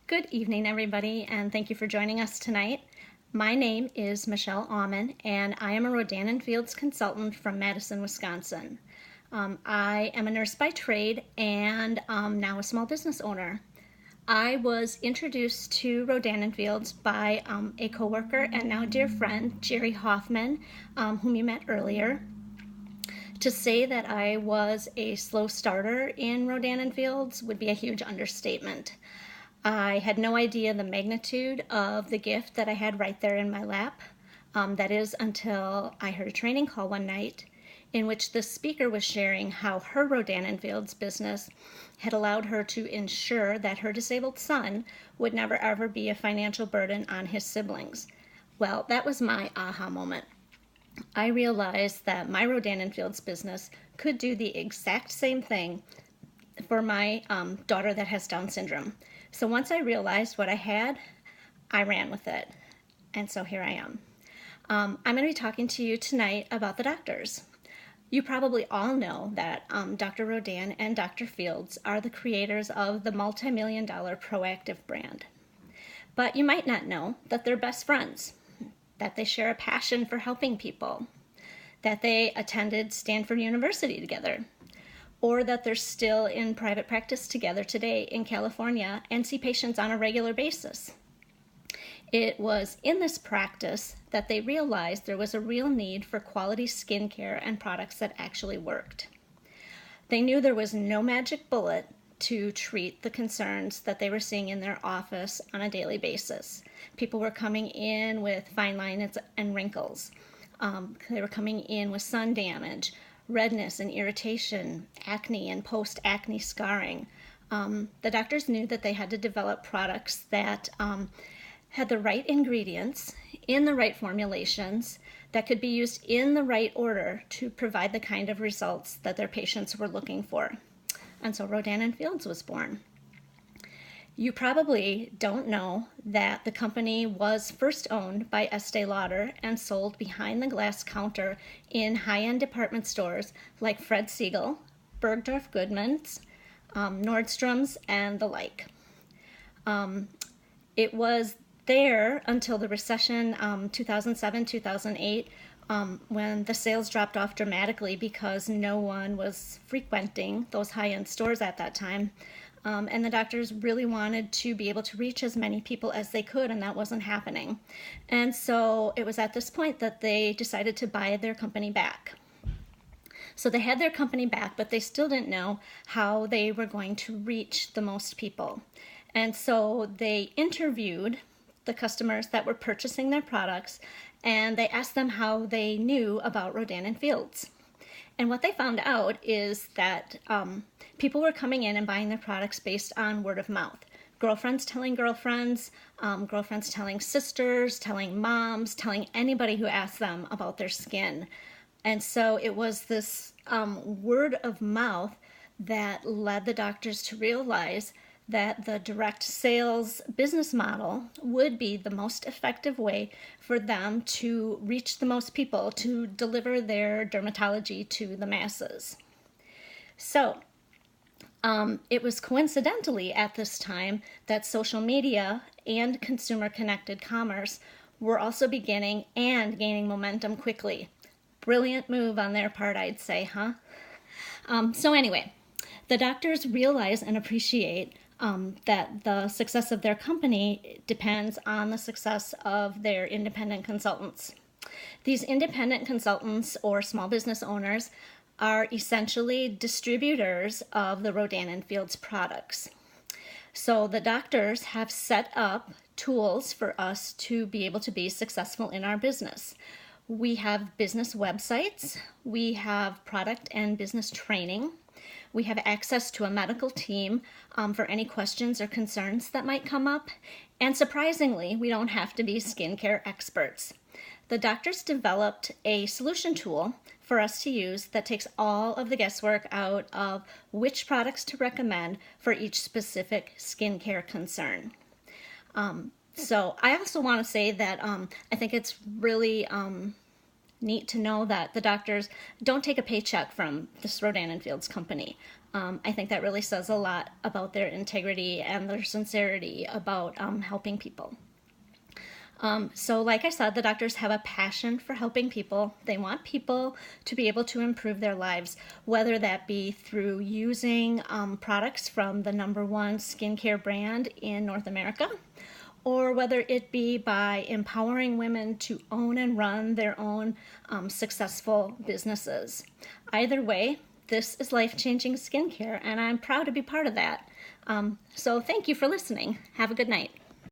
Good evening, everybody, and thank you for joining us tonight. My name is Michelle Aumann, and I am a Rodan & Fields consultant from Madison, Wisconsin. I am a nurse by trade and now a small business owner. I was introduced to Rodan & Fields by a coworker and now dear friend, Jerry Hoffman, whom you met earlier. To say that I was a slow starter in Rodan & Fields would be a huge understatement. I had no idea the magnitude of the gift that I had right there in my lap. That is until I heard a training call one night in which the speaker was sharing how her Rodan & Fields business had allowed her to ensure that her disabled son would never ever be a financial burden on his siblings. Well, that was my aha moment. I realized that my Rodan & Fields business could do the exact same thing for my daughter that has Down syndrome. So once I realized what I had, I ran with it. And so here I am. I'm going to be talking to you tonight about the doctors. You probably all know that Dr. Rodan and Dr. Fields are the creators of the multi-million-dollar Proactiv brand. But you might not know that they're best friends, that they share a passion for helping people, that they attended Stanford University together, or that they're still in private practice together today in California and see patients on a regular basis. It was in this practice that they realized there was a real need for quality skincare and products that actually worked. They knew there was no magic bullet to treat the concerns that they were seeing in their office on a daily basis. People were coming in with fine lines and wrinkles. They were coming in with sun damage, redness and irritation, acne and post-acne scarring. The doctors knew that they had to develop products that had the right ingredients in the right formulations that could be used in the right order to provide the kind of results that their patients were looking for. And so Rodan & Fields was born. You probably don't know that the company was first owned by Estee Lauder and sold behind the glass counter in high-end department stores like Fred Segal, Bergdorf Goodman's, Nordstrom's, and the like. It was there until the recession, 2007-2008, when the sales dropped off dramatically because no one was frequenting those high-end stores at that time. And the doctors really wanted to be able to reach as many people as they could, and that wasn't happening. And so it was at this point that they decided to buy their company back. So they had their company back, but they still didn't know how they were going to reach the most people. And so they interviewed the customers that were purchasing their products, and they asked them how they knew about Rodan & Fields. And what they found out is that people were coming in and buying their products based on word of mouth. Girlfriends telling girlfriends, girlfriends telling sisters, telling moms, telling anybody who asked them about their skin. And so it was this word of mouth that led the doctors to realize that the direct sales business model would be the most effective way for them to reach the most people, to deliver their dermatology to the masses. So it was coincidentally at this time that social media and consumer-connected commerce were also beginning and gaining momentum quickly. Brilliant move on their part, I'd say, huh? So anyway, the doctors realize and appreciate that the success of their company depends on the success of their independent consultants. These independent consultants or small business owners are essentially distributors of the Rodan & Fields products. So the doctors have set up tools for us to be able to be successful in our business. We have business websites, we have product and business training, we have access to a medical team for any questions or concerns that might come up, and surprisingly, we don't have to be skincare experts. The doctors developed a solution tool for us to use that takes all of the guesswork out of which products to recommend for each specific skincare concern. So I also want to say that I think it's really neat to know that the doctors don't take a paycheck from this Rodan & Fields company. I think that really says a lot about their integrity and their sincerity about helping people. So like I said, the doctors have a passion for helping people. They want people to be able to improve their lives, whether that be through using products from the #1 skincare brand in North America, or whether it be by empowering women to own and run their own successful businesses. Either way, this is life-changing skincare, and I'm proud to be part of that. So thank you for listening. Have a good night.